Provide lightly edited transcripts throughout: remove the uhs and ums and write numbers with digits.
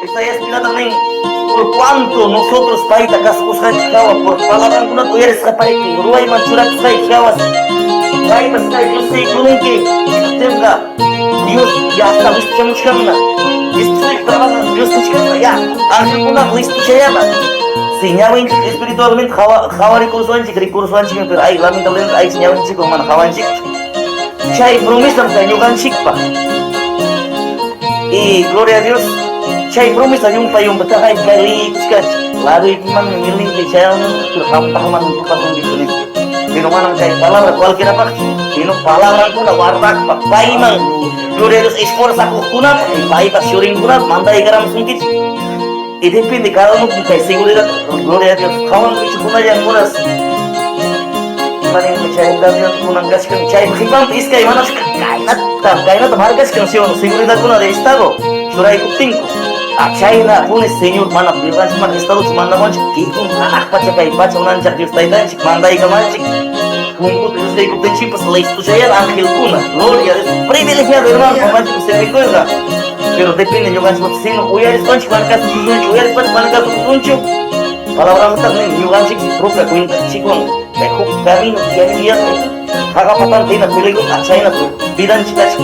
Esta es mira también por cuanto nosotros paita cascos por palabra una tú eres capaz de ruay manchura sai chavas. Paita sai yo sé que tenga Dios ya está listo muchana. Esto es trabajo Dios muchana ya. Ángel una listo llama. Senyawa espiritualmente hawa recurso anjing pero ay lamentablemente ay senyawa anjing como man hawa anjing. Chay promesa kan yukan chikpa. Y gloria a Dios. Chay promesa yung payung betahai kali chikach. Lalu iman miling di chay pero kamu man patung di sini. Dino manang chay palabra cualquier apa. Dino palabra kuna wartak pa paimang. Gloria a Dios esforza ko kuna pai pa shuring kuna mandai garam sungkit. Y depende cada uno que seguridad. Gloria a Dios. Kawan bicho kuna yang kunas. Maning mencari Dios kunang kaskan cai khibam iskai manas kainat markas canción seguridad kuna de estado surai kuting achaina pune señor mana privan man estado manda manch kitun anak pacha kai pacha unan cak Dios taitan cik mandai ka manch pungut Dios dei kuting cik pas lei tu saya angel kuna gloria es privilegiado hermano manch se me cuelga pero depende yo kan sino uyar manch markas tunjuk uyar markas tunjuk palabra mutar nih yo kan cik propia kuinta cikon Dejo camino que había haga papan tina peligro achaina tu bidan chicas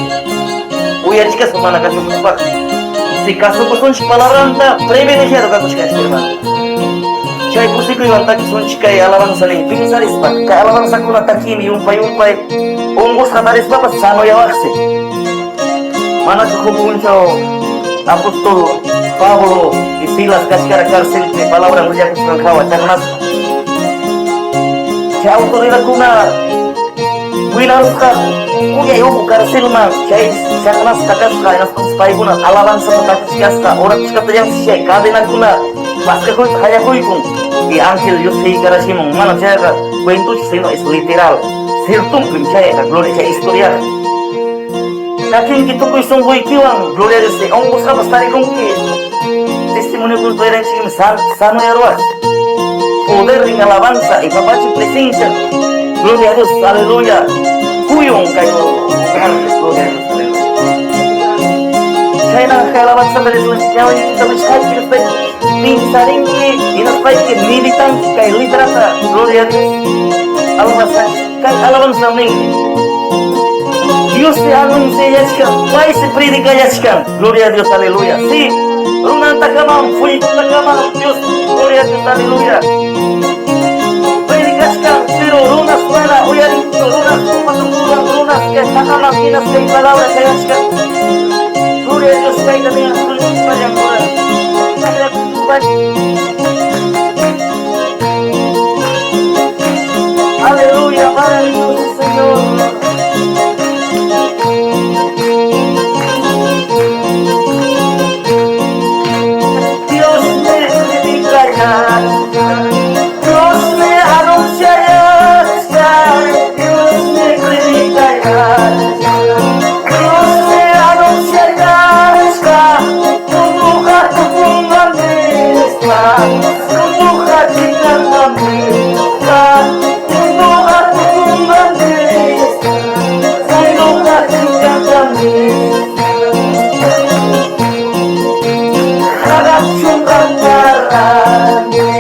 uya chicas mana kaso kupak si kaso kuson palabra anta privilegiado kaso chicas hermano chay pusiku iwanta ki son chica y alabanza ning pinsaris pa ka alabanza kuna takim yumpay ongos kataris pa pa sano yawaxe mana kukuncho apostol Pablo y Silas kashkara cárcel de palabra mulia kusan kawa chaknas Chay autoridad kuna winaruskan kuya yo cárcel man chay chaknas takas ka enas pai kuna alabanza takas kaska ora chiskata yang chay cadena kuna paska koi kaya koi kun y ángel yo sei karashimon mana chay ka cuento sino es literal cierto kun chay la gloria chay historia Nakin kita koi son koi kiwang gloria de se ongos ka pastari con que testimonio kun toera en sano y arwas poder en alabanza y papachi presencia. Gloria a Dios, aleluya. Kuyong kayo. Gloria a Dios, aleluya. Kaya na alabanza dari Tuhan Sikiawan yang kita bersyukur kita pinsaring ini naspai ke militan kay literata. Gloria a Dios. Alabanza kay alabanza ning. Dios te anuncia yachkan, why se predica yachkan. Gloria a Dios, aleluya. Sí. Runan takamam, fui takamam, Dios. Gloria a Dios, aleluya. Predicaskan, pero runas mana, uyarin, runas, patukuran, runas, que sacan las minas, que hay palabras, que yachkan. Gloria a Dios, que hay también las tulis, que vayan por ahí. Aleluya, maravilloso Señor. Dios me dedicará. Dios me anunciará, Dios me predicará, Dios me anunciará, tu mujer tu fundamenta, tu mujer tu fundamenta, tu mujer tu fundamenta, tu mujer tu fundamenta. Harap syukur karani,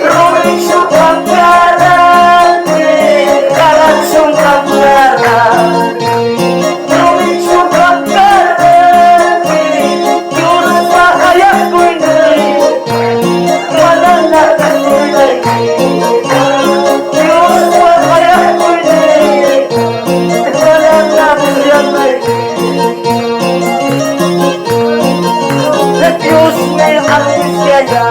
Rumi syukur karani, harap syukur karani, Rumi syukur karani, Yunus makayat kuini, mana nak kuini, Yunus makayat kuini, mana nak kuini. Dios me anuncia ya.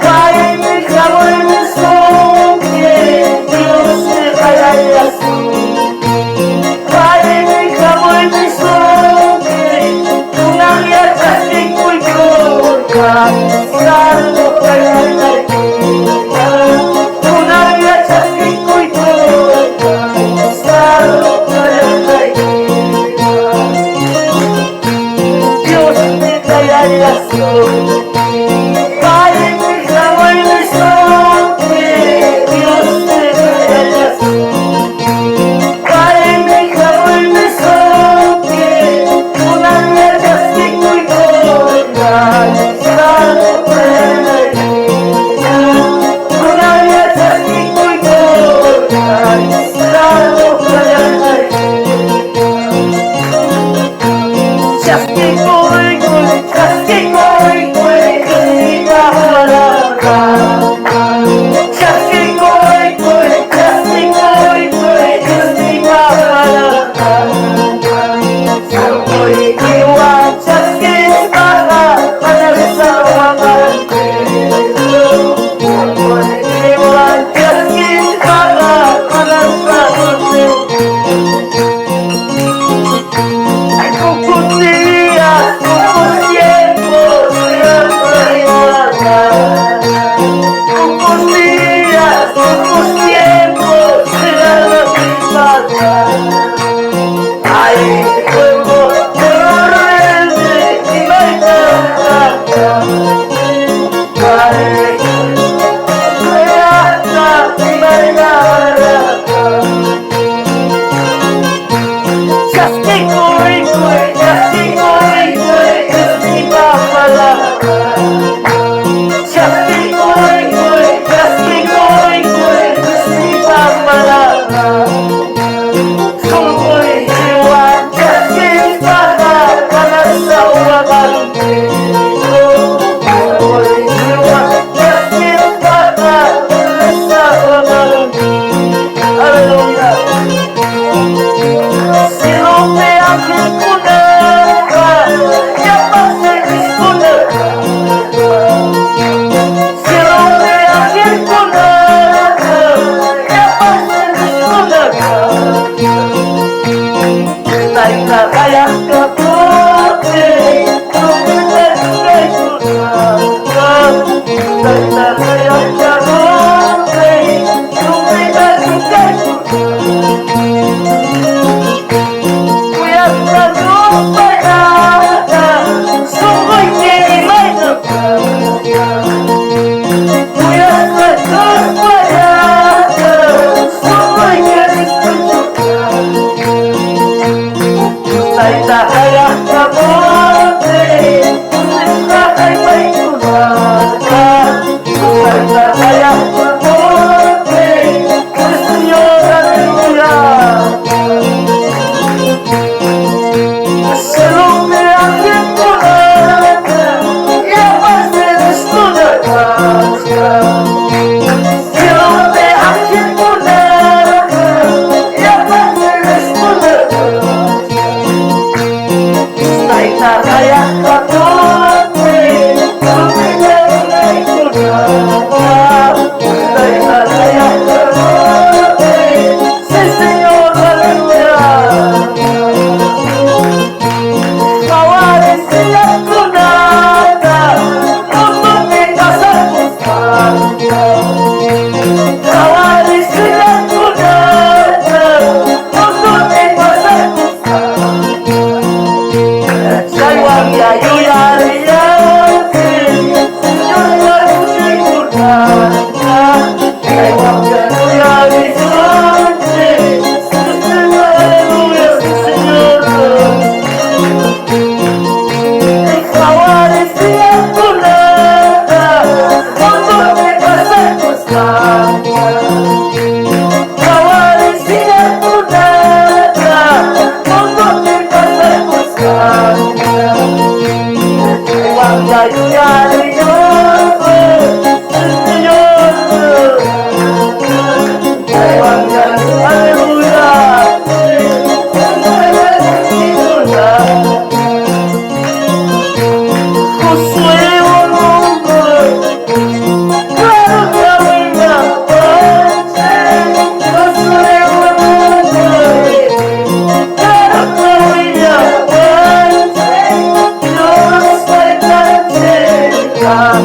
Cae mi clavo en el sol, que Dios te caiga el azul. Cae mi clavo en el sol, que una mierda sin cultura, salvo caiga el azul. Una mierda sin cultura, salvo caiga el azul. Dios te caiga el azul. Cae mi clavo en el sol, que Dios te caiga el azul. Cae mi clavo en el sol, que una mierda sin cultura, salvo caiga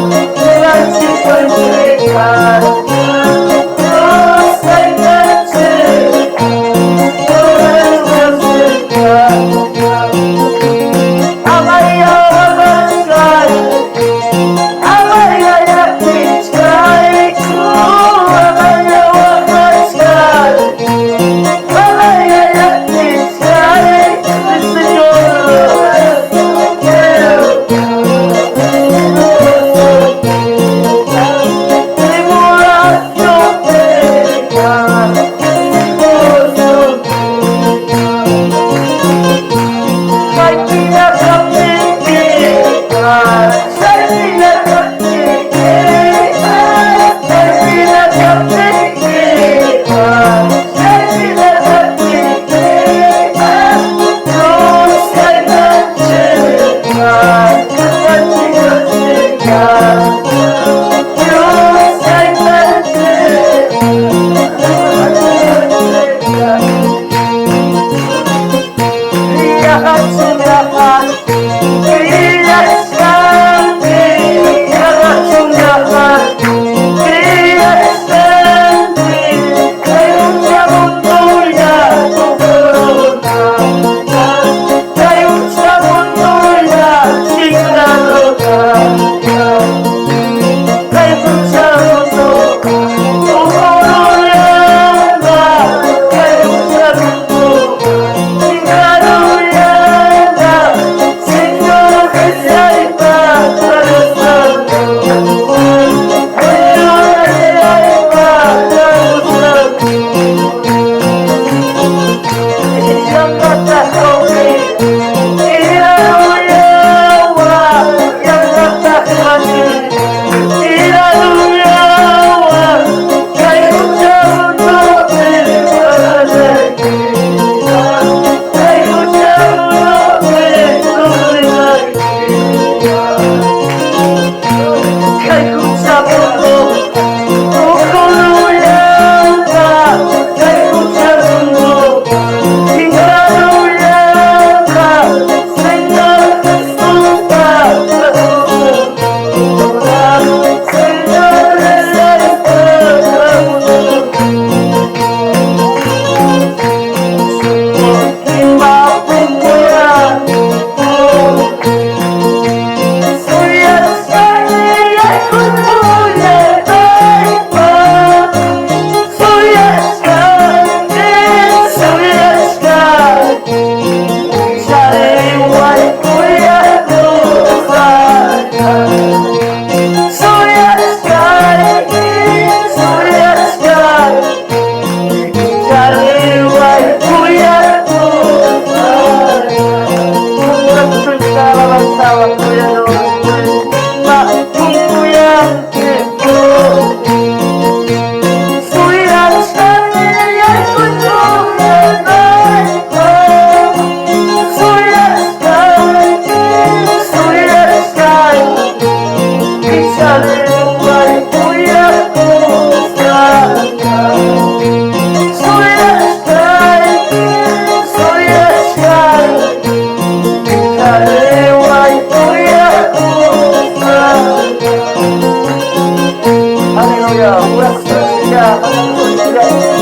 Gracias por entregar.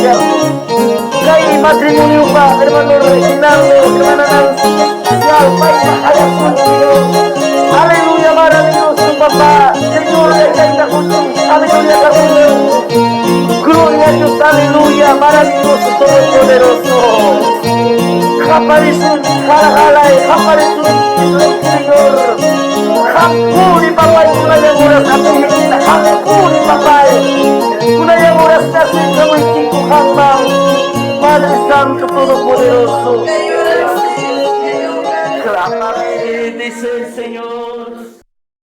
Dios, hay matrimonio pa, hermano Reginaldo, hermana Nancy, ya país aleluya, maravilloso papá, Señor de Caída Jesús, aleluya, gloria a Dios, aleluya, maravilloso, todopoderoso. Japarisun, jalajalay, japarisun, Señor, Japuri papá, kuna yaguras, Japuri papá, kuna yaguras, como el chico Hangman. Padre Santo Todopoderoso, clámame, dice el Señor.